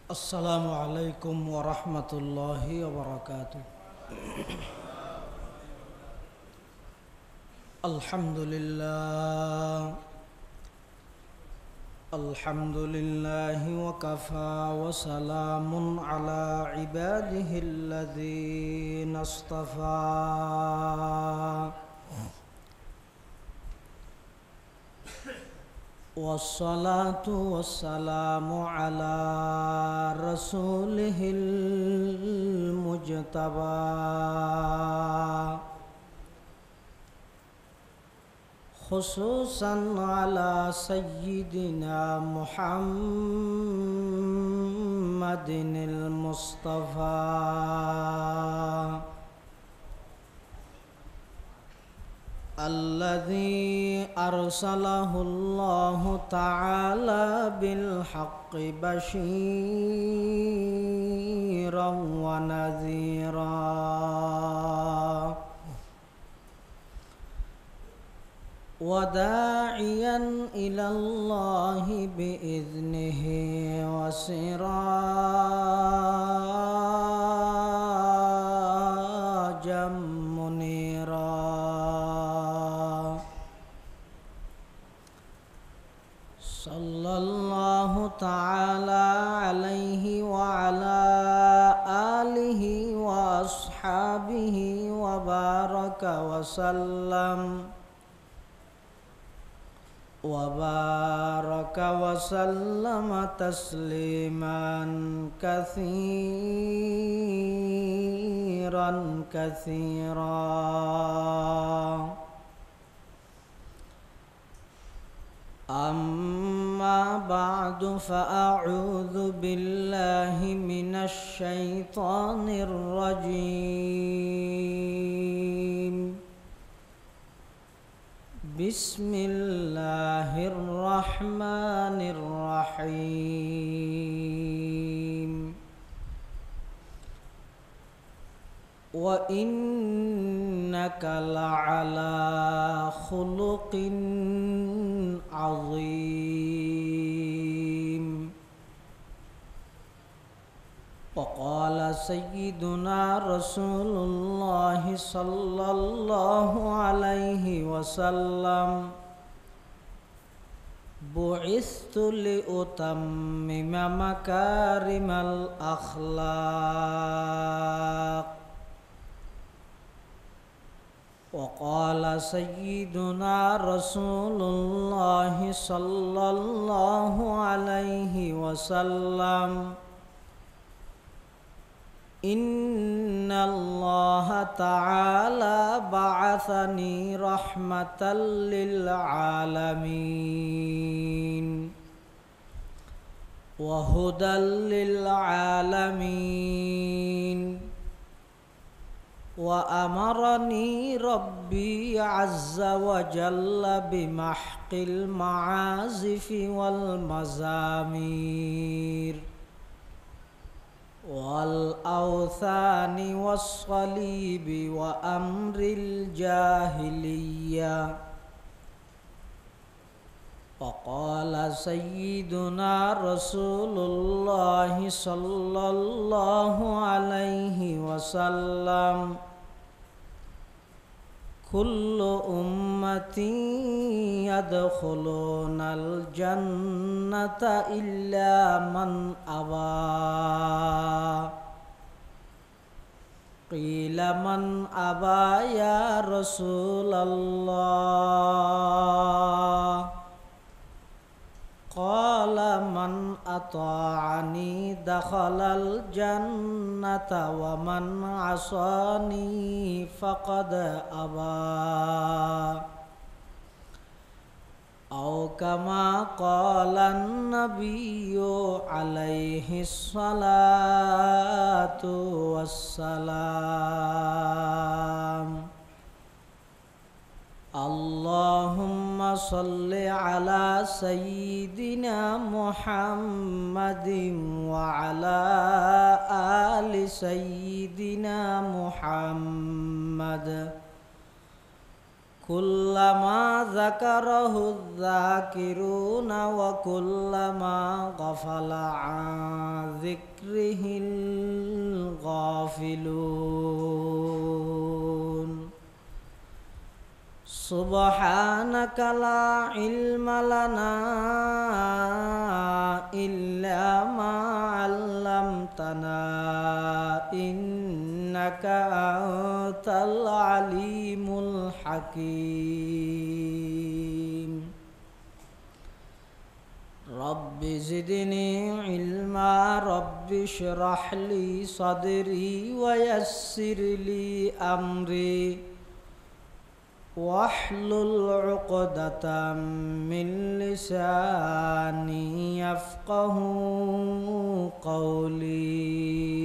السلام عليكم ورحمة الله وبركاته. الحمد لله وكفى وسلام على عباده الذين اصطفى. والصلاة والسلام على رسوله المجتبى خصوصا على سيدنا محمد المصطفى الذي أرسله الله تعالى بالحق بشيرا ونذيرا وداعيا إلى الله بإذنه وسراجا منيرا. صلى الله تعالى عليه وعلى آله وأصحابه وبارك وسلم تسليما كثيرا. أما بعد فأعوذ بالله من الشيطان الرجيم. بسم الله الرحمن الرحيم. وإنك لعلى خلق عظيم. وقال سيدنا رسول الله صلى الله عليه وسلم: بعثت لأتمم مكارم الأخلاق. وقال سيدنا رسول الله صلى الله عليه وسلم: إن الله تعالى بعثني رحمة للعالمين وهدى للعالمين. وأمرني ربي عز وجل بمحق المعازف والمزامير والأوثان والصليب وأمر الجاهلية. وقال سيدنا رسول الله صلى الله عليه وسلم: كل أمتي يدخلون الجنة إلا من أبى. قيل من أبى يا رسول الله؟ قال من أطاعني دخل الجنة ومن عصاني فقد أبى. أو كما قال النبي عليه الصلاة والسلام. اللهم صل على سيدنا محمد وعلى آل سيدنا محمد كلما ذكره الذاكرون وكلما غفل عن ذكره الغافلون سبحانك لا علم لنا إلا ما علمتنا إنك أنت العليم الحكيم رب زدني علما رب اشرح لي صدري ويسر لي أمري واحلل عقدة من لساني يفقه قولي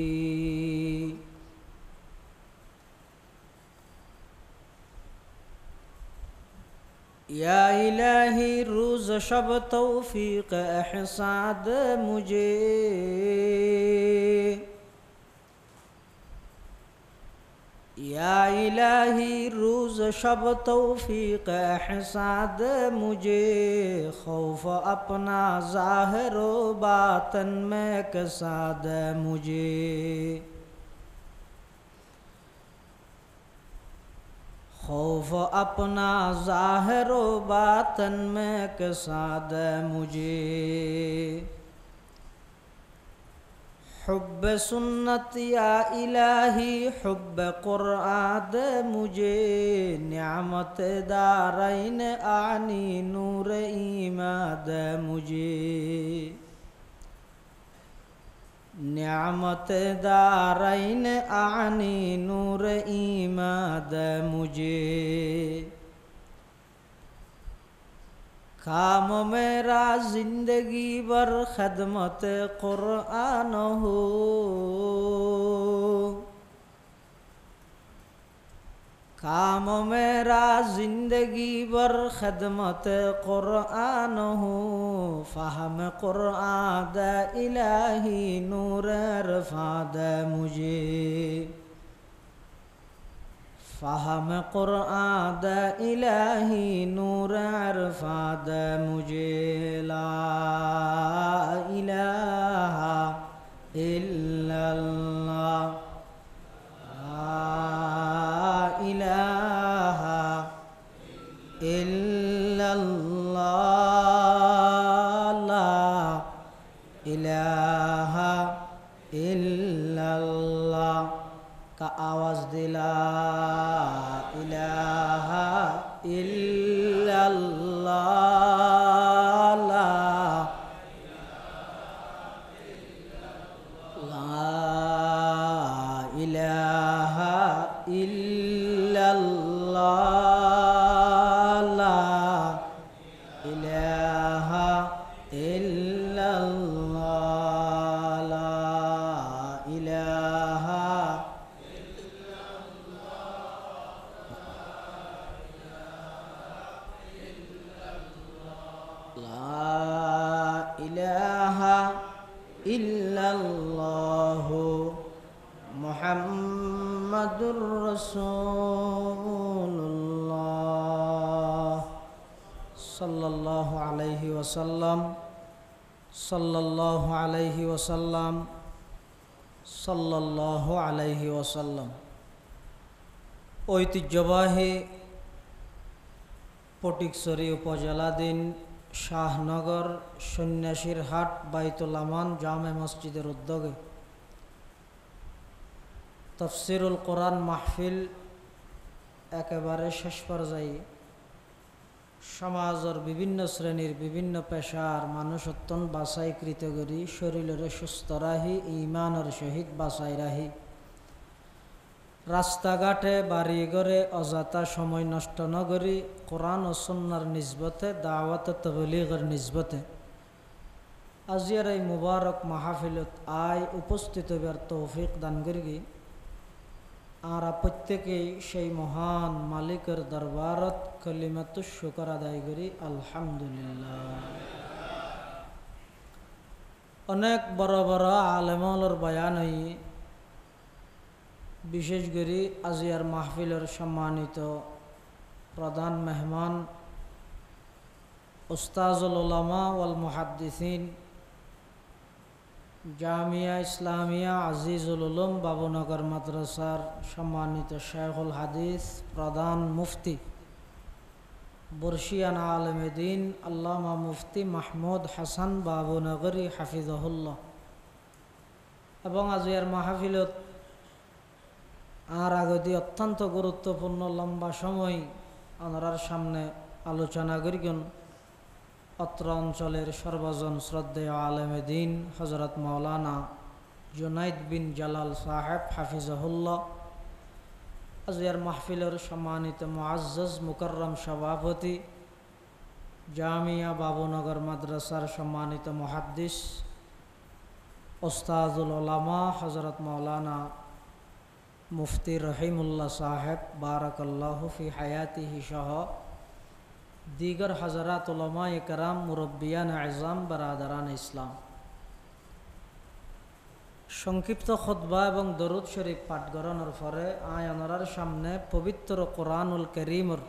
या इलाही रोज़ शब तौफीक एहसाद मुझे या इलाही रोज़ शब तौफीक एहसाद मुझे खौफ अपना ज़ाहिर व बातन में कसाद मुझे खौफ अपना ज़ाहिर व बातन में कसाद मुझे हुब्ब सुन्नत या इलाही हुब्ब क़ुरआन मुझे नियामत दारैन आनी नूर ईमाद मुझे नियामत दारैन आनी नूर ईमाद मुझे काम मेरा जिंदगी भर खदमत कुरान हो काम मेरा जिंदगी भर खदमत कुरान हो फ़हम कुरान इलाही नूर रफ़ाद मुझे फ़हम कुरान इलाही नूर रफ़ाद मुझे ला इलाहा इल्लल्लाह इलाहा इल्लल्लाह ला इलाहा इल्लल्लाह का आवाज़ दिला इलाहा इल्लल्लाह ला इलाहा इल्लल्लाह ला इलाहा इल्लल्लाह ला इलाहा इलाहा इल्लल्लाहु मुहम्मदुर रसूलुल्लाह सल्लल्लाहु अलैहि वसल्लम सल्लल्लाहु अलैहि वसल्लम सल्लल्लाहु अलैहि वसल्लम ঐতিহ্যবাহী ফটিকছড়ি উপজেলাধীন শাহনগর সন্ন্যাসীর হাট বাইতুল আমান জামে মসজিদের উদ্যোগে তফসিরুল কোরআন মাহফিল একেবারে শেষ পর্যায়ে সমাজের বিভিন্ন শ্রেণীর বিভিন্ন পেশার মানুষ অত্যন্ত বাছাইকৃত করি শরীরের সুস্থ রাহি ইমানের সহিত বাছাই রাহি রাস্তাঘাটে বাড়ি ঘরে অযথা সময় নষ্ট নগরী কোরআন ও সুন্নাহর নিসবতে দাওয়াত তাবলীগের নিসবতে আজিয়ার এই মুবারক মাহফিলত আয় উপস্থিত হবার তৌফিক দান করি আর প্রত্যেকেই সেই মহান মালিকের দরবারত কলিমাত শুকর আদায় করি আলহামদুলিল্লাহ। অনেক বড় বড় আলেমর বয়ান হই বিশেষ করে আজিয়ার মাহফিলের সম্মানিত প্রধান মেহমান উস্তাজুল উলামা ওয়াল মুহাদ্দিসিন জামিয়া ইসলামিয়া আজিজুল উলুম বাবুনগর মাদ্রাসার সম্মানিত শেখুল হাদিস প্রধান মুফতি বর্ষিয়ানা আলেমে দ্বীন আল্লামা মুফতি মাহমুদ হাসান বাবুনগরী হাফিজহুল্লাহ এবং আজিয়ার মাহফিলত আর আগদি অত্যন্ত গুরুত্বপূর্ণ লম্বা সময় ওনার সামনে আলোচনা করিবেন অত্র অঞ্চলের সর্বজন শ্রদ্ধেয় আলেমে দ্বীন হজরত মাওলানা জুনাইদ বিন জালাল সাহেব হাফিজহুল্লাহ। আজিয়ার মাহফিলের সম্মানিত মুআজ্জাজ মুকররম সভাপতি জামিয়া বাবুনগর মাদ্রাসার সম্মানিত মুহাদ্দিস ওস্তাদুল উলামা হজরত মাওলানা মুফতি রহিমুল্লাহ সাহেব বারাকাল্লাহু ফি হায়াতিহি সহ দিগর হজরত উলামায়ে কেরাম মুরব্বিয়ান আযম বারাদারান ইসলাম, সংক্ষিপ্ত খুতবা এবং দরুদ শরীফ পাঠ করানোর পরে আয়ানরার সামনে পবিত্র কোরআনুল কারীমের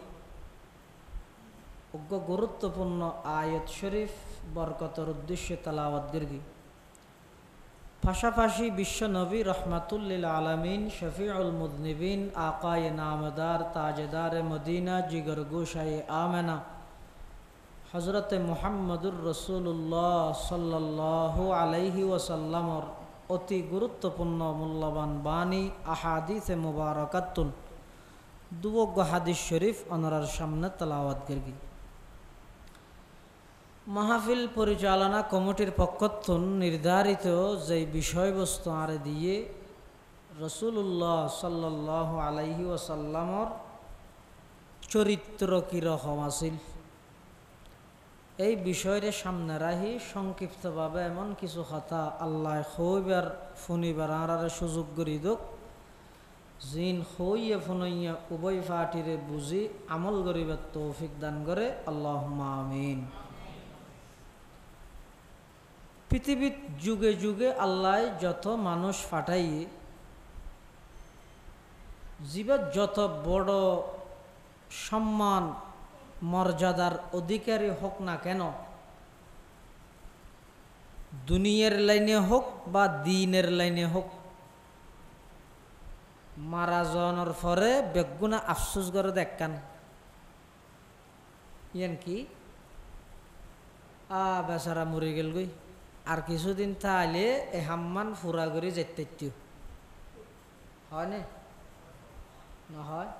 গুরুত্বপূর্ণ আয়াত শরীফ বরকতের উদ্দেশ্যে তেলাওয়াত করি। পাশাপাশি বিশ্ব নবী রহমাতুল্লিল আলামিন শফিউল মুযনিবিন আকায়ে নামদার তাজদার মদিনা জিগর গোশায়ে আমেনা হজরতে মুহাম্মদুর রসুল্লাহ সাল্লাল্লাহু আলাইহি ওয়াসাল্লামর অতি গুরুত্বপূর্ণ মূল্যবান বাণী আহাদিসে মুবারাকাতুন দুয়োগ হাদিস শরীফ অনরার সামনে তেলাওয়াত করি। মাহফিল পরিচালনা কমিটির পক্ষতুন নির্ধারিত যে বিষয়বস্তু আরে দিয়ে রসুল্লাহ সাল্লাল্লাহু আলাইহি ওয়াসাল্লামর চরিত্র কীরকম আছিল এই বিষয়ের সামনে রাহি সংক্ষিপ্তভাবে এমন কিছু কথা আল্লাহ হইবার ফুনিবার আরারে সুযোগ করি দোক জিন হইয়া ফুনইয়া উভয় ফাটিরে বুঝি আমল করিবার তৌফিক দান করে আল্লাহুম্মা আমিন। পৃথিবীর যুগে যুগে আল্লাহ যত মানুষ ফাটাইয়ে জীবের যত বড় সম্মান মর্যাদার অধিকারী হোক না কেন, দুনিয়ার লাইনে হোক বা দিনের লাইনে হোক, মারা যাওয়ার পরে বেগুনা আফসোস করে দেখান ইয়ান কি বেচারা মরে গেল গই আর কিছুদিন তাহলে এ হাম্মান ফুরা করে যেতে হয় না না হয়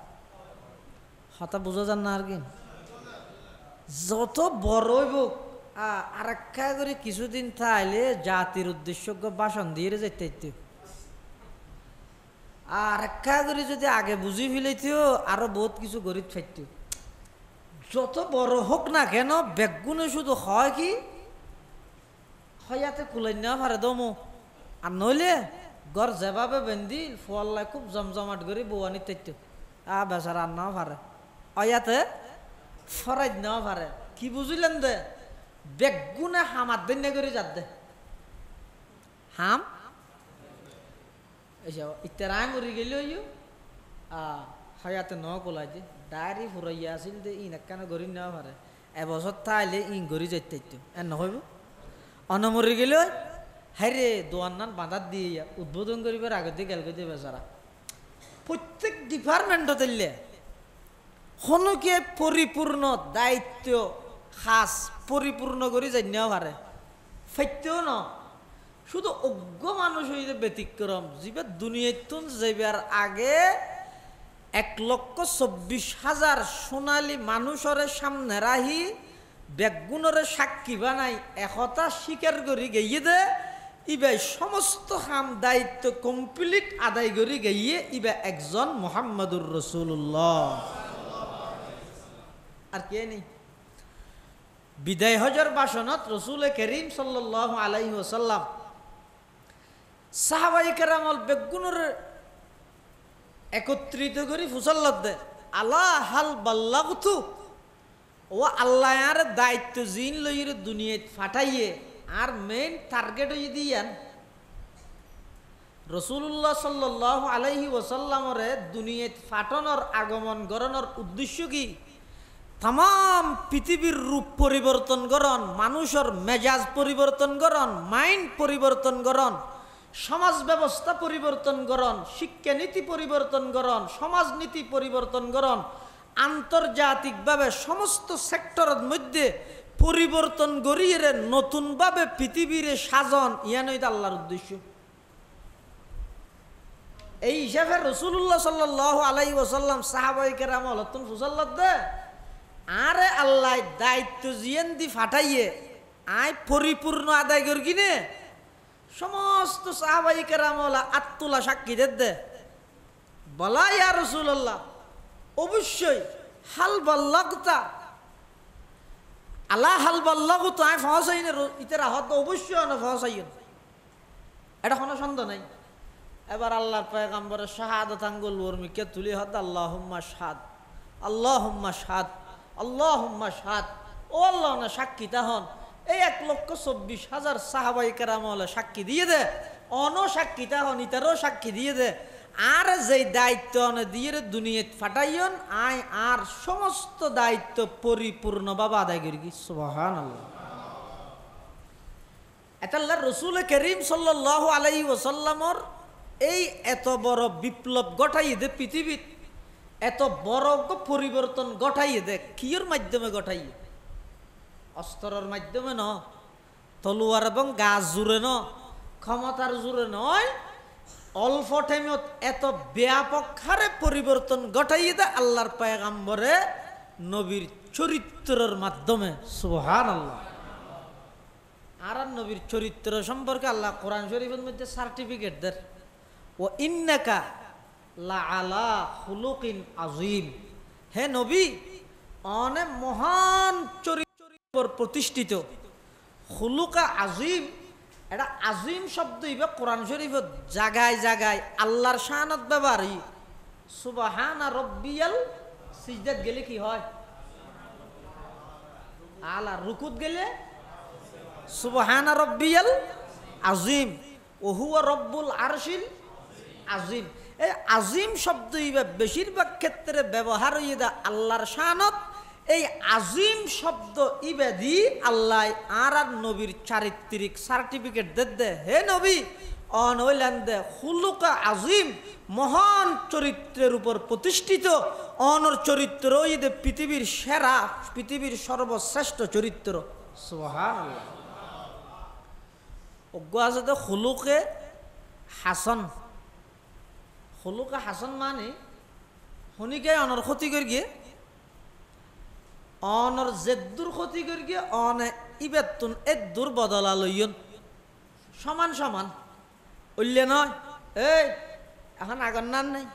হতা বোঝা যান না আর কি যত বড়ই হোক আর একটা করে কিছুদিন তাহলে জাতির উদ্দেশ্য ভাষণ দিয়ে যেতে আর একটা করে যদি আগে বুঝি ফেলাইতেও আরো বহুত কিছু গরিব ফাইত যত বড় হোক না কেন বেগুনে শুধু হয় কি হয়াতে কুলাই না পারে দমো আর নইলে গড় যেভাবে বেন্দি ফোয়াল্লাই খুব জমজমাট করে বৌয়ানি তাইতো বেচারা আর নাও পারে অয়াতে ফরাই নাও পারে কি বুঝিলেন দে বেগুনে হামার দিন করে যাত দে হাম ইত্যার আয় মরি গেলে হয়াতে ন কোলাই দে ডায়েরি ফুরাইয়া আছিল দে ইন একখানে গড়ি নেওয়া পারে এবছর তাইলে ইন গড়ি যাইতে এর নহইব অনমরি গেলে হাইরে দোয়ান্নান বাঁধাত দিয়ে উদ্বোধন করিবার আগে দিয়ে গেল দিয়ে বেচারা প্রত্যেক ডিপার্টমেন্টত হনুকে পরিপূর্ণ দায়িত্ব খাস পরিপূর্ণ করে যাই নেওয়া পারে ফাইতেও ন শুধু অজ্ঞ মানুষ হইতে ব্যতিক্রম যিবে দুনিয়াতুন যাইবার আগে 1,24,000 সোনালী মানুষের সামনে রাহি বেগুনরে সাক্ষী বানাই একতা স্বীকার করি গিয়ে দে ইবাই সমস্ত হাম দায়িত্ব কমপ্লিট আদায় করি গিয়ে ইবা একজন মুহাম্মদুর রাসূলুল্লাহ আর কে নেই। বিদায় হজর ভাষণত রসুল করিম সাল্লাল্লাহু আলাইহি ওয়াসাল্লাম সাহাবায়ে কেরামল বেগুনের একত্রিত করে ফুসাল্লাত দে আলা হাল বাল্লাগতু ও আল্লাহ আর দায়িত্ব জিন লইরে দুনিয়াত ফাটাইয়ে আর মেইন টার্গেট হয়ে দিয়ান রসুল্লাহ সাল্লাল্লাহু আলাইহি ওয়াসাল্লামরে দুনিয়াত ফাটানোর আগমন গড়ানোর উদ্দেশ্য কি তাম পৃথিবীর রূপ পরিবর্তন করন, মানুষের মেজাজ পরিবর্তন করন, মাইন্ড পরিবর্তন করন, সমাজ ব্যবস্থা পরিবর্তন করন, শিক্ষানীতি পরিবর্তন করন, সমাজনীতি পরিবর্তন করন, আন্তর্জাতিকভাবে সমস্ত সেক্টরের মধ্যে পরিবর্তন করিয়ে নতুনভাবে পৃথিবীর সাজন, ইয়ানই আল্লাহর উদ্দেশ্য। এই হিসাবে রাসূলুল্লাহ সাল্লাল্লাহু আলাইহি ওয়াসাল্লাম সাহাবায়ে কেরাম হলতুন ফুসাল্লাত দে আরে আল্লাহ দায়িত্ব জিয়েন দি ফাটাইয়ে আয় পরিপূর্ণ আদায় করি কিনে সমস্ত সাহাবায়ে কেরাম হলা আত্মুলা সাক্ষী দে বলা ইয়া রাসূলুল্লাহ অবশ্যই হাল বাল্লাগতা আলা হাল বাল্লাগতা আয় ফসাইনে ইতারা হত অবশ্যই না ফসাইন, এটা কোনো সন্দেহ নাই। এবার আল্লাহর পয়গম্বরের শাহাদাত আঙ্গুল বর্মিকে তুলি হত আল্লাহুম্মা শাহাদ, আল্লাহুম্মা শাহাদ, আল্লাহুম্মা শাহাদ। ও আল্লাহ না সাক্ষী তাহন এই 1,24,000 সাহাবায়ে কেরাম হলে সাক্ষী দিয়ে দে, অন সাক্ষী তাহন ইতারও সাক্ষী দিয়ে দে। আর যেই দায়িত্ব অনে দিয়ে দুনিয়াত ফাটাইয়ন আয় আর সমস্ত দায়িত্ব পরিপূর্ণভাবে আদায় করি। সুবহানাল্লাহ। এটা আল্লাহর রাসূল করিম সাল্লাল্লাহু আলাইহি ওয়াসাল্লামর এই এত বড় বিপ্লব ঘটাইয়ে দে, পৃথিবীত এত বড় পরিবর্তন ঘটাইয়ে দে, কিয়ের মাধ্যমে ঘটাইয়ে? অস্ত্রের মাধ্যমে ন, তলোয়ার এবং গাছ জুড়ে ন, ক্ষমতার জুড়ে নয়, অল্প টাইমত এত ব্যাপক হারে পরিবর্তন ঘটাইয়ে দে আল্লাহর পয়গম্বরে নবীর চরিত্রের মাধ্যমে। সুবহানাল্লাহ। আর নবীর চরিত্র সম্পর্কে আল্লাহ কোরআন শরীফের মধ্যে সার্টিফিকেট দেয়, ও ইন্নাকা লা আলা খুলুকিন আযীম। হে নবী অনেক মহান চরিত্র প্রতিষ্ঠিত। খুলুকা আযীম, এটা আযীম শব্দ ইবে কোরআন শরীফত জায়গায় জায়গায় আল্লাহর শানত ব্যবহার। সুবহানা রব্বিয়াল সিজদাত গেলে কি হয়? আলা রুকুত গেলে সুবহানা রব্বিয়াল আযীম ও হুয়া রব্বুল আরশিল আযীম। এই আযীম শব্দ ইবে বেশিরভাগ ক্ষেত্রে ব্যবহার হইয়ে দা আল্লাহর শানত। এই আযীম শব্দ ইবে দি আল্লাহ আর নবীর চারিত্রিক সার্টিফিকেট দে। হে নবী অন হইলেন দে খুলুকা আযীম, মহান চরিত্রের উপর প্রতিষ্ঠিত। অনর চরিত্র ইদে পৃথিবীর সেরা, পৃথিবীর সর্বশ্রেষ্ঠ চরিত্র। সুবহানাল্লাহ। অজ্ঞ আছে তো খুলুকে হাসান। খুলুকে হাসান মানে শনিকে অনর ক্ষতি করি গিয়ে, অনর জেদ্দুর ক্ষতি করি গিয়ে অনে ইবেতুন এদ্দুর বদলা লইয়ন সমান সমান উল্লে নয়। এই এখন আগর নান নাই,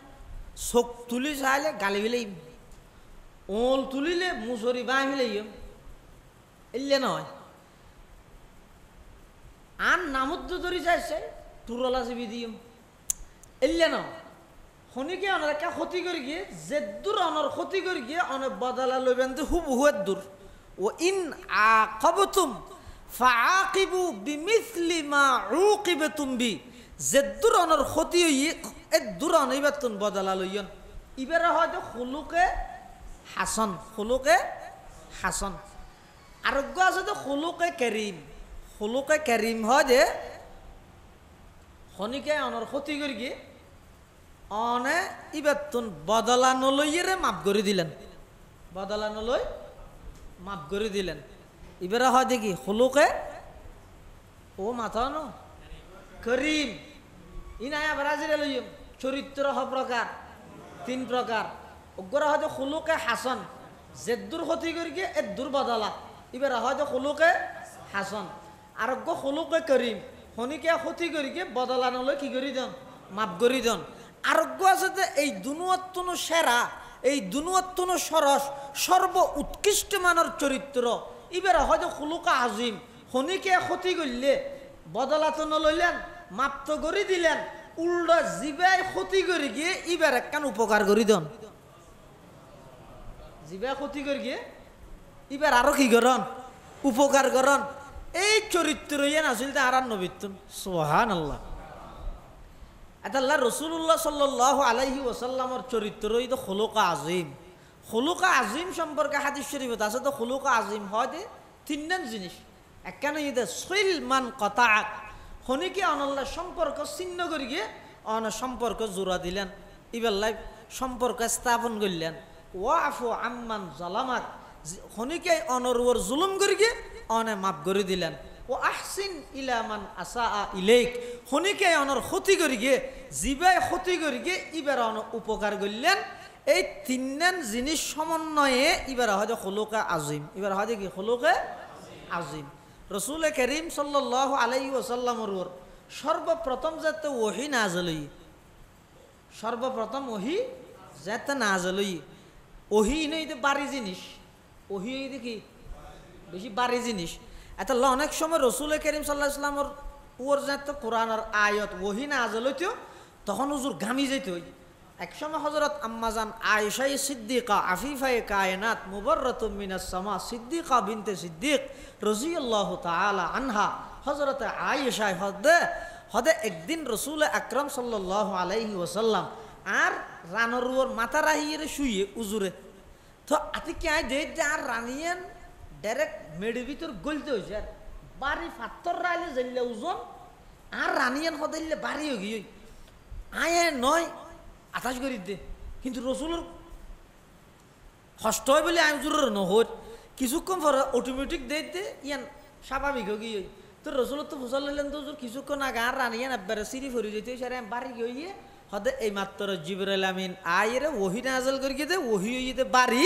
চোখ তুলি চাইলে গালি ফেলাইম, ওল তুলিলে মুসরি বাঁ ফেলাইম, এলে নয়। আন নামুদ্দ ধরি যাইছে টুরলা চিবি দিম, এলে ন। শনিকে অনার একটা ক্ষতি করে গিয়ে জেদ্দুর অনর ক্ষতি করে গিয়ে অনেক বদলা লইবেন হুবহুয়ের দূর। ও ইন আকাবতুম ফাআকিবু বিমিসলি মা উকিবতুম বি। জেদ্দুর অনর ক্ষতি হইয়ে এদ্দুর অনইবাতুন বদলা লইয়ন। ইবারে হয়তো খুলুকে হাসন, খুলুকে হাসন। আরোগ্য আছে তো খুলুকে কেরিম। খুলুকে কেরিম হয় যে শনিকে অনর ক্ষতি করি গিয়ে অনে ইবাতুন বদলা নলইয়ে মাপ করে দিলেন, বদলা নলই মাপ করে দিলেন। এবারে হয় দেখি খুলুকে ও মাথা ন করিম। ইনায়া ব্রাজিলে লইম চরিত্র প্রকার 3 প্রকার। ওগরা হয়তো খুলুকে হাসন, জেদ্দুর ক্ষতি করি গিয়ে এদ্দুর বদলা। এবারে হয়তো খুলুকে হাসন। আরোগ্য খুলুকে করিম, শনিকে ক্ষতি করি গিয়ে বদলা নলই কি করি দেন, মাপ করি দেন। আরোগ্য আছে যে এই দুনুয়াত্তন সেরা, এই দুনুয়াত্তন সরস, সর্ব উৎকৃষ্ট মানের চরিত্র। এবারে হয়তো খুলুকা আজিম, শনিকে ক্ষতি করলে বদলা তো নলইলেন, মাপ তো করি দিলেন, উল্টা জিবাই ক্ষতি করে গিয়ে এবার একখান উপকার করি দেন। জিবাই ক্ষতি করে গিয়ে এবার আরো কি করন, উপকার করন। এই চরিত্র ইয়ে নাছিল আর নবীতুন। সুবহানাল্লাহ। এটা আল্লাহ রাসূলুল্লাহ সাল্লাল্লাহু আলাইহি ওয়াসাল্লামর চরিত্র, এই তো খুলুকা আজিম। খুলুকা আজিম সম্পর্কে হাদিস শরীফত আছে। তো খুলুকা আজিম হয় যে তিনজন জিনিস। একখানে ঈদে সইল মান কতাক, হনিকে অনল্লা সম্পর্ক ছিন্ন করি গিয়ে অন সম্পর্ক জোড়া দিলেন, ইবেল্লাই সম্পর্ক স্থাপন করলেন। ওয়াফু আম্মান জালামাক, হনিকে অনরুর জুলুম করি গিয়ে অনে মাফ করে দিলেন। ও আহসিন ইলামান আসা ইলেক, হনিকে অনর ক্ষতি করি গিয়ে জিবাই ক্ষতি করি গিয়ে ইবার অন উপকার করলেন। এই তিনজন জিনিস সমন্বয়ে এবার হয় খুলুকে আজিম। এবার হয় কি খুলুকে আজিম। রসুল করিম সাল্লাল্লাহু আলাইহি ওয়াসাল্লামের সর্বপ্রথম যাতে ওহি নাজলই, সর্বপ্রথম ওহি যাতে নাজলই। ওহি নই বাড়ি জিনিস, ওহি কি বেশি বাড়ি জিনিস। এত অনেক সময় রসুল করিম সাল্লাল্লাহু আলাইহি ওয়াসাল্লামের ওর যাতে কোরআনের আয়াত ওহি নাজলইতো তখন হুজুর ঘামি যেত। এক সময় হযরত আম্মাজান আয়েশা সিদ্দিকা আফিফায়ে কায়নাত মুবাররাতুম মিনাস সামা সিদ্দিকা বিনতে সিদ্দিক রাদিয়াল্লাহু তাআলা আনহা, হযরত আয়েশা হদে একদিন রাসূল আকরাম সাল্লাল্লাহু আলাইহি ওয়াসাল্লাম আর রানরুর মাথা রাহিয়ে শুয়ে উজুরে। তো আতি কি আই দে আর রানিয়েন ডাইরেক্ট মেডি ভিতর গলতে হইছে, আর বাড়ি পাথর রাইলে জেলে ওজন আর রানিয়েন হদাইলে বাড়ি হয়ে গিয়ে আয়ে নয় আঠাশ করি দে। কিন্তু রসুলের কষ্ট হয় বলে আমি জোর নহর কিছুক্ষণ পরে অটোমেটিক দে দে ইয়ান স্বাভাবিক হয়ে গিয়ে। তো রসুলের তো ফুসাল নিলেন তো কিছুক্ষণ আগে আর রানিয়ান একবারে সিঁড়ি ফরি যেতে সারে বাড়ি গিয়ে হদে এই মাত্র জিবরাইল আমিন আইরে ওহি নাজল করি দে ওহি হইতে বাড়ি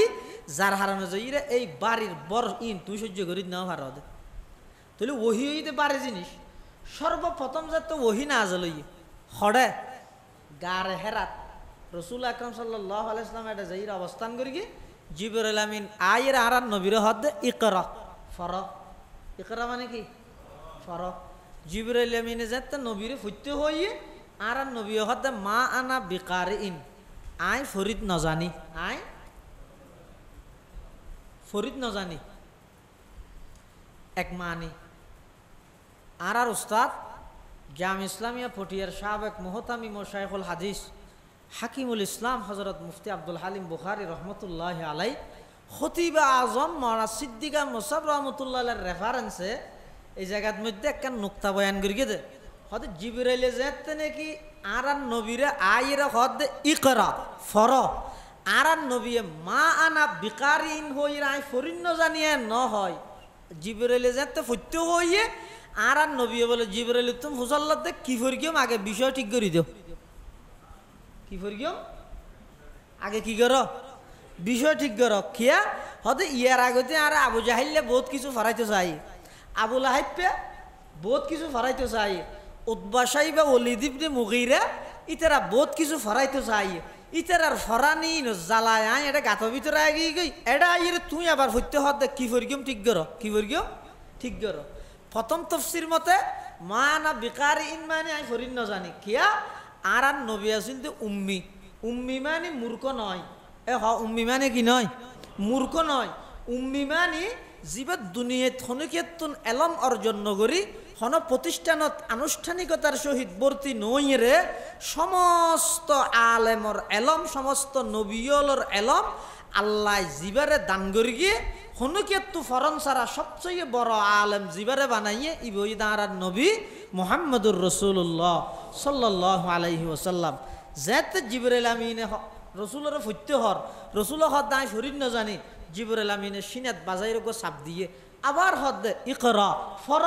যার হারানো যাই রে এই বাড়ির বড় ইন তুই সহ্য করি নেওয়া হারা দে। তাহলে ওহি হইতে বাড়ি জিনিস সর্বপ্রথম যাতে ওহি নাজল হইয়ে হড়ে গার হেরাত রসুল আকরাম সাল্লাল্লাহু আলাইহি ওয়াসাল্লাম এটা যাইর অবস্থান করি গিয়ে জিবরাইল আমিন আয়ের আর নবীর হদে ইকরা ফর, ইকরা মানে কি ফর। জিবরাইল আমিনে যাতে নবীর ফুটতে হইয়ে আর নবী হদে মা আনা বিকারি ইন, আই ফরিদ নজানি, আই ফরিদ নজানি এক মানি। আর উস্তাদ জাম ইসলামিয়া পটিয়ার সাবেক মুহতামি শাইখুল হাদিস হাকিমুল ইসলাম হজরত মুফতি আব্দুল হালিম বুখারী রহমতুল্লাহ আলাই খতিব আজম মরা সিদ্দিকা মুসাব রহমতুল্লাহ রেফারেন্সে এই জায়গার মধ্যে একটা নুক্তা বয়ান করি দে হতে জিবরাইলে যেতে নাকি আর নবীরে আইরা হদে ইকরা ফর, আর নবীয়ে মা আনা বিকারিন হই আই ফরিন্ন জানিয়ে ন হয় জিবরাইলে যেতে ফুটতে হইয়ে আর নবী বলে জিবরাইল তুমি হুসাল্লাহ দেখ কি ফরি গিয়ে আগে বিষয় ঠিক করি দিও, কি ফরি গিয়ে আগে কি করো বিষয় ঠিক করো। খিয়া হতে ইয়ার আগতে আর আবু জাহিল্লে বহুত কিছু ফরাইতে চাই, আবু লাহাইবে বহুত কিছু ফরাইতে চাই, উতবা সাইবা ওলিদ ইবনে মুগীরা ইতারা বহুত কিছু ফরাইতে চাই। ইতারার ফরানি জ্বালায় আয় এটা গাথর ভিতরে আগিয়ে গই এটা আইরে তুই আবার ফুটতে হতে কি ফরি গিয়ে ঠিক করো, কি ফরি গিয়ে ঠিক করো। প্রথম তফসির মতে মা না বিকারি ইন মানে আমি ফরিন ন জানি কিয়া আর নবী আসিল তো উম্মি, উম্মি মানে মূর্খ নয়। উম্মি মানে কি নয় মূর্খ নয়, উম্মি মানে জীবত দুনিয়াত হনকেতুন এলম অর্জন নগরী হন প্রতিষ্ঠানত আনুষ্ঠানিকতার সহিত ভর্তি নইরে সমস্ত আলেমর এলম সমস্ত নবীয়লর এলম আল্লাহ জিবারে দান করি গিয়ে হনুকেতু ফরন সারা সবচেয়ে বড় আলেম জিবারে বানাইয়ে ইবই দাঁড়ার নবী মুহাম্মদুর রাসূলুল্লাহ সাল্লাল্লাহু আলাইহি ওয়াসাল্লাম। যেতে জিবরাইল আমিনে রসুলের ফুটতে হর রসুল হদ দায় শরীর না জানি জিবরাইল আমিনে সিনাত বাজাইর গো চাপ দিয়ে আবার হদ ইকরা ফর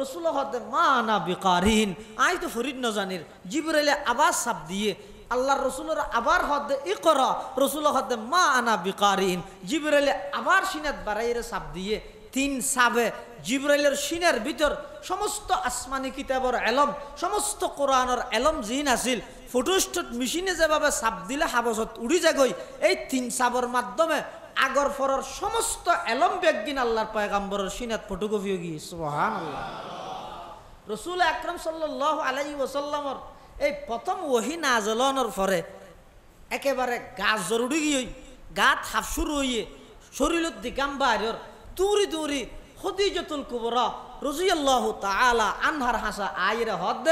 রসুল হদ মা না বিকারিন আই তো ফরিদ ন জানির জিবরাইলে আবার চাপ দিয়ে আল্লাহর রসুলের আবার হদ ইকরা রসুল হদ মা আনা বিকারিন জিবরাইলে আবার সিনাত বাড়াইরে চাপ দিয়ে তিন সাবে জিবরাইলের সিনের ভিতর সমস্ত আসমানি কিতাবর এলম সমস্ত কোরআনের এলম জিন আছিল ফটোস্টট মেশিনে যেভাবে চাপ দিলে হাবসত উড়ি যাগই এই তিন সাবর মাধ্যমে আগর ফরর সমস্ত এলম বেগিন আল্লাহর পয়গাম্বরের সিনাত ফটোকপি হয়ে গিয়ে সুবহানাল্লাহ। রসুল আকরাম সাল্লাল্লাহু আলাইহি ওয়াসাল্লামর এই প্রথম ওহি নাজলনের পরে একেবারে গা জরুরি গিয়ে গাত হাফ শুরু হইয়ে শরীরত দিকাম বাইরের তুরি তুরি খদিজাতুল কুবরা রাদিয়াল্লাহু তাআলা আনহার হাসা আইরে হদ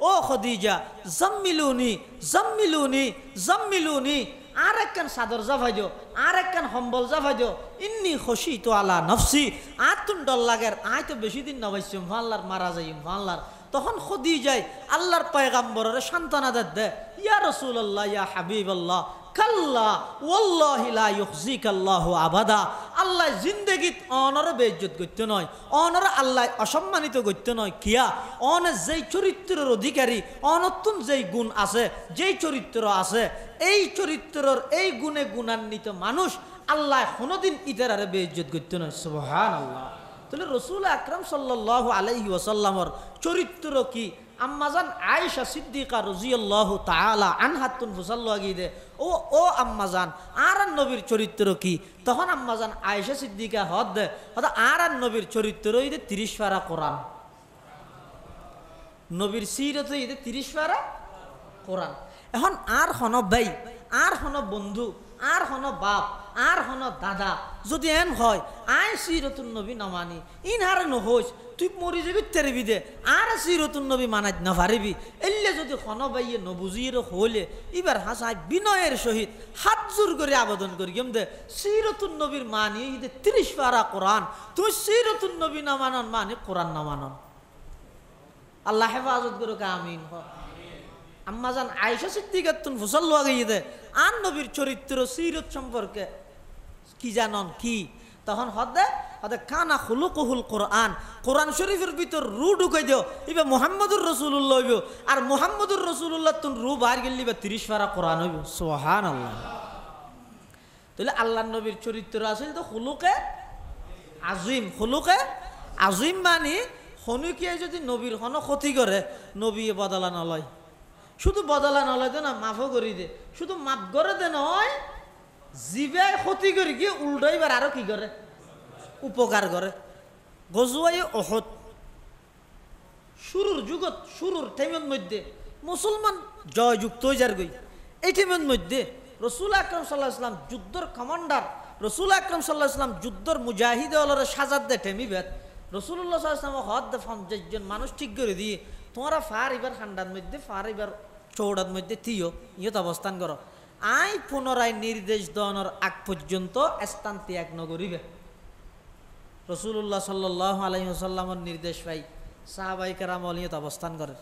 ও খদিজা জাম্মিলুনি জাম্মিলুনি জাম্মিলুনি আর একখান চাদর জাফাই দিও, আর একখান সম্বল জাফাই দিও। ইন্নি খুশি তো আলা নফসি, আর তুন ডর লাগের, আয় তো বেশি দিন নবাইছিম ফাল্লার মারা যাইম ফাল্লার। তখন খুদি যায় আল্লাহর পয়গাম্বরের সান্ত্বনা দে, ইয়া রাসূলুল্লাহ ইয়া হাবিবাল্লাহ, কাল্লা ওয়াল্লাহি লা ইউখজিকাল্লাহু আবাদা। আল্লাহ জিন্দেগিত অনর বেইজ্জত করতে নয়, অনর আল্লাহ অসম্মানিত করতে নয়। কিয়া অন যেই চরিত্রের অধিকারী, অনতুন যেই গুণ আছে, যেই চরিত্র আছে, এই চরিত্রের এই গুণে গুণান্বিত মানুষ আল্লাহ কোনোদিন ইতারারে বেইজ্জত করতে নয়। সুবহানাল্লাহ। তাহলে রাসূল আকরাম সাল্লাল্লাহু আলাইহি ওয়াসাল্লামর চরিত্র কি? আম্মাজান আয়েশা সিদ্দিকা রাদিয়াল্লাহু তাআলা আনহা তুন ফুসাল্লাহু দে, ও আম্মাজান আর নবীর চরিত্র কি? তখন আম্মাজান আয়েশা সিদ্দিকা হদ দে, আর নবীর চরিত্র ইদে 30 পারা কোরআন। নবীর সিরত ইদে 30 পারা কোরআন। এখন আর হন ভাই, আর হন বন্ধু, আর হন বাপ, আর হন দাদা যদি এন হয় আয় সিরতুন নবী না মানি, ইন হারে নহইস তুই মরি যাবি তেরবি দে, আর সিরতুন নবী মানাইত না পারিবি। এলে যদি হন ভাইয়ে নবুজির হইলে এবার হাসায় বিনয়ের সহিত হাত জোর করে আবেদন করি কেম দে, সিরতুন নবীর মানি ইদে 30 পারা কোরআন, তুই সিরতুন নবী না মানন মানে কোরআন না মানন। আল্লাহ হেফাজত করুক, আমিন। আম্মাজান আয়েশা সিদ্দিকাতুন ফুসাল্লাহু দে আর নবীর চরিত্র সিরত সম্পর্কে কি জানন কি? তখন হদে কানা খুলুকুহুল কোরআন, কোরআন শরীফের ভিতর রু ঢুকাই দিও, ইবে মুহাম্মদুর রাসূলুল্লাহ হইব, আর মুহাম্মদুর রাসূলুল্লাহ তুন রু বাইর গেলি বা 30 পারা কোরআন হইব। সুবহানাল্লাহ। তাহলে আল্লাহর নবীর চরিত্র আছে তো খুলুকে আজিম। খুলুকে আজিম মানে হনুকিয়ে যদি নবীর হন ক্ষতি করে নবী বদলা নলয়, শুধু বদলা নলয় দে না, মাফও করি দে, শুধু মাফ করে দে নয়, জিবে ক্ষতি করি গিয়ে উল্টাইবার আরো কি করে উপকার করে। গজওয়ায়ে উহুদ শুরুর যুগত, শুরুর টাইমের মধ্যে মুসলমান জয়যুক্ত হয়ে যার গই। এই টাইমের মধ্যে রাসূল আকরাম সাল্লাল্লাহু আলাইহি ওয়াসাল্লাম যুদ্ধর কমান্ডার, রাসূল আকরাম সাল্লাল্লাহু আলাইহি ওয়াসাল্লাম যুদ্ধর মুজাহিদ হলরে সাজাদ দে টেমিবেদ। রাসূলুল্লাহ সাল্লাল্লাহু আলাইহি ওয়াসাল্লাম হদ 50 জন মানুষ ঠিক করে দিয়ে তোমরা ফার এবার ঠান্ডার মধ্যে, ফার এবার চৌড়ার মধ্যে থিও, ইয়ত অবস্থান করো। আই পুনরায় নির্দেশ দেওয়ানোর আগ পর্যন্ত স্থান ত্যাগ নগরিবে। রাসূলুল্লাহ সাল্লাল্লাহু আলাইহি ওয়াসাল্লামের নির্দেশ পাই সাহাবায়ে কেরাম ইয়ত অবস্থান করে।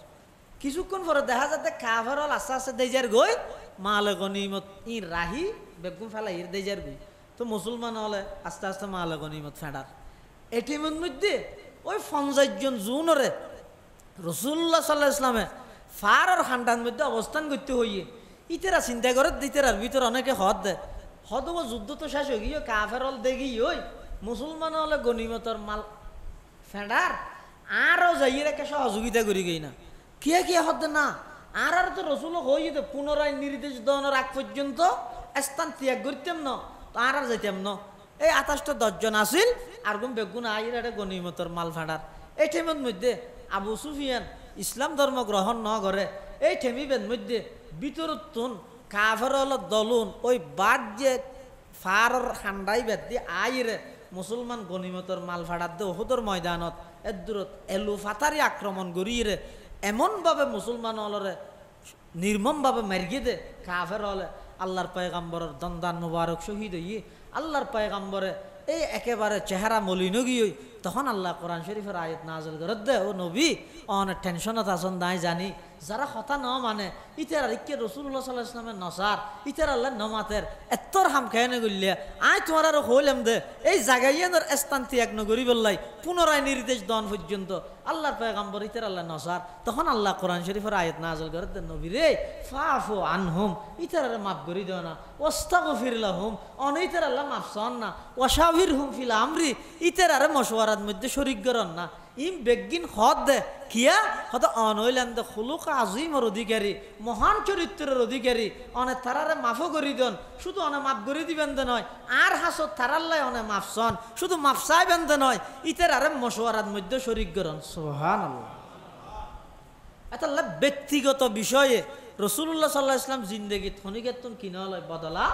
কিছুক্ষণ পরে দেখা যাতে কাফেরল আস্তে আস্তে দেজার গই মালে গনিমত ই রাহি বেগুন ফেলাই দেজার গই। তো মুসলমান হলে আস্তে আস্তে মালে গনিমত ফেডার। এটিমের মধ্যে ওই 50 জন জুনরে রাসূলুল্লাহ সাল্লাল্লাহু আলাইহি ওয়াসাল্লামে ফারের খান্ডার মধ্যে অবস্থান করতে হইয়ে ইতেরা চিন্তা করে দিতেরার ভিতর অনেকে হদ দেয়, হদ যুদ্ধ তো শেষ হয়ে গিয়ে কাফেরল দেখি ওই মুসলমান হলে গনিমতর মাল ফেডার আরও যাইয়ে রেখে সহযোগিতা করি গই না। কে কে হদ না আর তো রসুল হয়ে যেত পুনরায় নির্দেশ দেওয়ানোর আগ পর্যন্ত স্থান ত্যাগ করতাম না, তো আর যাইতাম না। এই 28টা 10 জন আসিল আর গুম বেগুন আইর একটা গনিমতর মাল ফেডার। এই টাইমের মধ্যে আবু সুফিয়ান ইসলাম ধর্ম গ্রহণ ন করে। এই ঠেমিবের মধ্যে বিতরতুন কাফের দলুন ওই বাদ যে ফারর খান্ডাই বেদ দিয়ে আইরে মুসলমান গনিমতর মাল ফাড়ার দে ওহুদর ময়দানত এর দূরত এলু ফাতারি আক্রমণ করিয়ে এমনভাবে মুসলমান হলরে নির্মমভাবে মারিয়ে দে কাফের হলে আল্লাহর পয়গাম্বরের দন্দান মুবারক শহীদ হইয়ে আল্লাহর পয়গাম্বরে এই একেবারে চেহারা মলিন গিয়ে তখন আল্লাহ কোরআন শরীফের আয়াত নাযিল করে দে, ও নবী অনেক টেনশনত আছেন নাই জানি, যারা কথা ন মানে ইতার ইকে রাসূলুল্লাহ সাল্লাল্লাহু আলাইহি ওয়াসাল্লামের নসার ইতার আল্লাহ নমাতের এত্তর হাম খেয়ে গলিয়া আয় তোমার আরো হইলাম দে এই জাগাইয়ানোর স্থান ত্যাগ নগরি বললাই পুনরায় নির্দেশ দন পর্যন্ত আল্লাহর পয়গাম্বর ইতার আল্লাহ নসার। তখন আল্লাহ কোরআন শরীফের আয়াত নাযিল করে দে, নবী রে ফাফু আনহুম ইতার মাফ করি দেও না, ওয়াস্তাগফির লাহুম অনইতার আল্লাহ মাফ সন না, ওয়াশাবিরহুম ফিল আমরি ইতার আরে মশওয়ারার মধ্যে শরীক করন না। ইম বেগিন হদ দে কিয়া হয়তো অনইলেন দে খুলুক আজিমর অধিকারী, মহান চরিত্রের অধিকারী, অনে তারারে মাফও করি দেন, শুধু অনে মাফ করে দিবেন দে নয় আর হাসত তারাল্লাই অনে মাফ সন, শুধু মাফ চাইবেন দে নয় ইতার আরে মশওয়ারার মধ্যে শরীক করন। সুবহানাল্লাহ। এটা ব্যক্তিগত বিষয়ে রাসূলুল্লাহ সাল্লাল্লাহু আলাইহি ওয়াসাল্লাম জিন্দেগীত খনিকেতন কি নলয় বদলা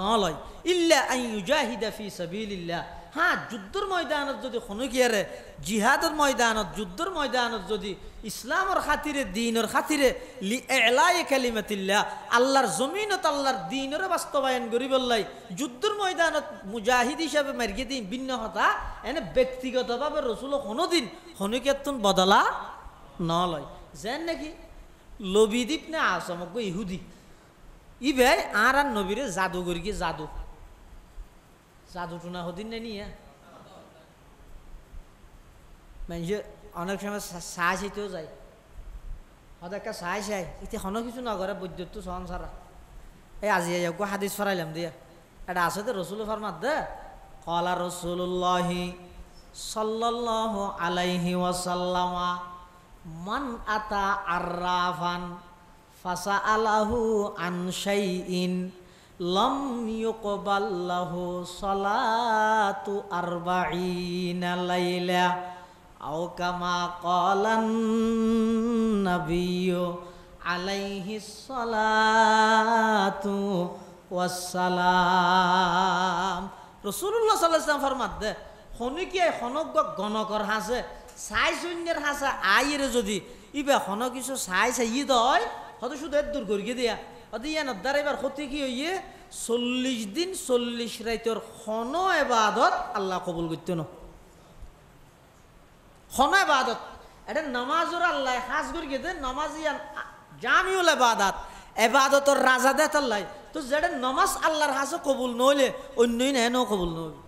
নলয় ইল্লা আন ইউজাহিদা ফি সাবিলিল্লাহ। হ্যাঁ যুদ্ধর ময়দানত যদি খনুকিয়ারে জিহাদের ময়দানত যুদ্ধর ময়দানত যদি ইসলামের খাতিরে দ্বীনের খাতিরে এলাই কালিমাতিল্লাহ আল্লাহর জমিনত আল্লাহর দ্বীনের বাস্তবায়ন করি বললাই যুদ্ধর ময়দানত মুজাহিদ হিসাবে মার্গে দিন ভিন্ন কথা এনে ব্যক্তিগতভাবে রসুল কোনোদিন খনুকিয়াতুন বদলা নলয় যেন নাকি লবিদ্বীপ না আসমজ্ঞ ইহুদি ইবে আর নবীরে জাদু করি কি জাদু জাদু টুনা হদিন নেই নিয়ে মানুষ অনেক সময় চাই চাইতেও যায় হয়তো একটা চাই চাই এতিয়া কোনো কিছু নগরে বৈদ্যুৎ সহন সারা এই আজি গো হাদিস ফরাইলাম দিয়া এটা আছে তো রসুল ফরমাত দে কলা রসুল্লাহি সাল্লাল্লাহু আলাইহি ওয়াসাল্লামা মান আতা আররাফান ফাসাআলাহু আন শাইইন লাম ইউকবাল্লাহু সালাতু আরবাঈনা লাইলা আও কামা ক্বালান নাবিয়্যু আলাইহিস সালাতু ওয়াসসালাম রাসূলুল্লাহ সাল্লাল্লাহু আলাইহি ওয়াসাল্লাম ফরমাত দে খনিকে খনক গণকর হাসে সাই শূন্যের হাসা আইরে যদি ইবে খন কিছু সাই চাই ই দয় হয়তো শুধু দূর করিয়ে দিয়া হয়তো ইয়ে নদ্দার এবার ক্ষতি কি হইয়ে 40 দিন 40 রাইতর খন এবাদত আল্লাহ কবুল করতে ন খন এবাদত এটা নামাজর আল্লাহ খাস করিয়ে দে নামাজ ইয়ান জামিউল এবাদত এবাদতর রাজা দে আল্লাহ তো যেটা নামাজ আল্লাহর হাসে কবুল নইলে অন্যই না এনও কবুল নইবে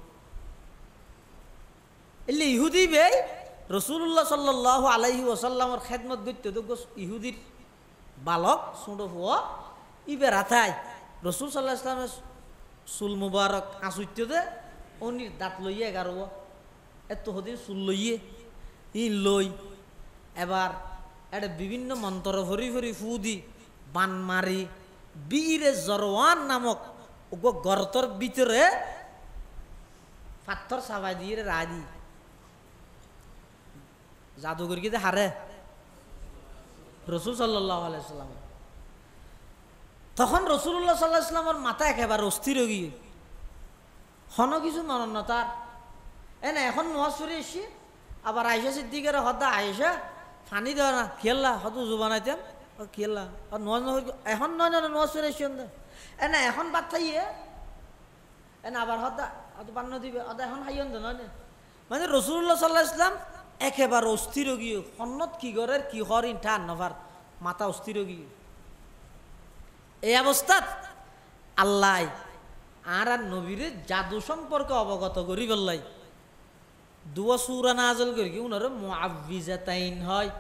এলে ইহুদি বে রসুল্লাহ সাল্লাল্লাহু আলাইহি ওয়াসাল্লামর খেদমত করতে তো ইহুদির বালক ছোট ফুয়া ইবে রাথাই রসুল সাল্লাহ ইসলামের চুল মুবারক আঁচুইতে দে অনির দাঁত লইয়ে 11 এত হদিন চুল লইয়ে ই লই এবার এটা বিভিন্ন মন্ত্র ভরি ভরি ফু দি বান মারি বীরে জরওয়ান নামক গর্তর ভিতরে পাথর চাবাই দিয়ে রাজি জাদুঘর কি হারে রসুল সাল্লাল্লাহু আলাইহি সাল্লাম তখন রসুল্লাহ সাল্লাল্লাহু আলাইহি সাল্লামের মাথা একেবারে অস্থির হয়ে গিয়ে হন কিছু নরন না তার এনে এখন নোয়াজ ফিরে এসছি আবার আয়েশা সিদ্দিকের হদা আয়েশা ফানি দেওয়া না খেললা হত উজু বানাইতেন খেললা আর নোয়াজ এখন নয় না নোয়াজ ফিরে এসছি এনে এখন বাদ থাইয়ে এনে আবার হদা অত বান্ন দিবে অত এখন হাইন নয় মানে রসুল্লাহ সাল্লাল্লাহু আলাইহি সাল্লাম একেবারে অস্থির গিয়ে সন্নত কি করে কি হরিণ ঠান নভার মাথা অস্থির গিয়ে এই অবস্থাত আল্লাহ আর নবীরে জাদু সম্পর্কে অবগত করি বললাই দুয়া সূরা নাযিল করি উনারে মুআউযিজাতাইন হয়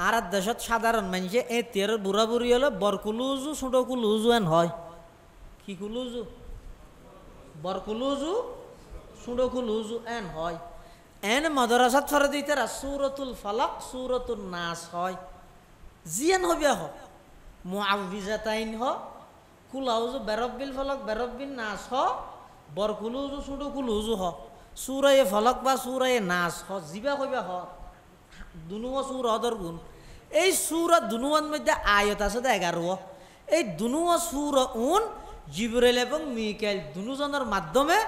আর দেশত সাধারণ মানুষে এ তের বুড়া বুড়ি হলে বরকুলুজু ছোট কুলুজু এন হয় কি কুলুজু বরকুলুজু ছোট কুলুজু এন হয় এন মাদ্রাসাত ফরে দিতে সূরাতুল ফালাক সূরাতুন নাস হয় জিয়ান হবে হ মুআউযিজাতাইন হ কুলাউজু বেরব্বিল ফালাক বেরব্বিন নাস হ বরকুলুজু ছোট কুলুজু হ সূরায়ে ফালাক বা সূরায়ে নাস হ জিবা কইবা হ দুনুয়া সূরা হদর গুণ এই সূরা দুনুয়ার মধ্যে আয়াত আছে 11 এই দুনুয়া সূরা জিবরাইল এবং মিকাইল দুজনের মাধ্যমে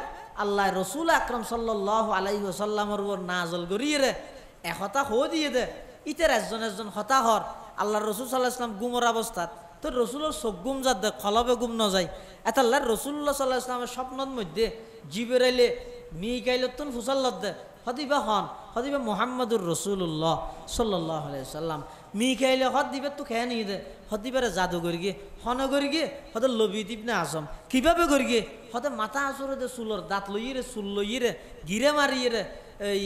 আল্লাহ রসুল আকরাম সাল্লাল্লাহু আলাইহি ওয়াসাল্লামের উপর নাযিল করিয়ে রে একতা হো দিয়ে দে ইতের একজন হতা হর আল্লাহ রসুল সাল্লাল্লাহু আলাইহি ওয়াসাল্লাম গুমর অবস্থাত তো রসুলের চোখ গুম যাত দে খলবে গুম ন যায় এত আল্লাহ রসুল্লাহ সাল্লাল্লাহু আলাইহি ওয়াসাল্লামের স্বপ্নের মধ্যে জিবরাইলে মিকাইলতুন ফুসাল্লাত দে হদিবা হন হদিবা মুহাম্মাদুর রাসূলুল্লাহ সাল্লাল্লাহু আলাইহি ওয়াসাল্লাম মিকাইলে হদ দিবে তো খেয়ে নিয়ে দে হদিবারে জাদু করি গিয়ে হন করি গিয়ে হদ লবিদ্বীপ না আসম কিভাবে করি গিয়ে হতে মাথা আসরে দে চুলর দাঁত লইয়ে চুল লইয়ে গিরে মারিয়ে এই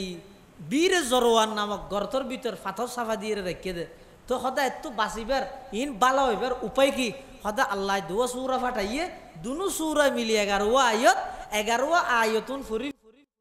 বীরে জরওয়ান নামক গর্তর ভিতর পাথর সাফা দিয়ে রেখে দে তো হদা এত বাঁচিবার ইন বালা হইবার উপায় কি হদা আল্লাহ দুয়া সূরা ফাটাইয়ে দুনু সূরা মিলিয়ে 11 আয়াত 11 আয়াতুন ফুরি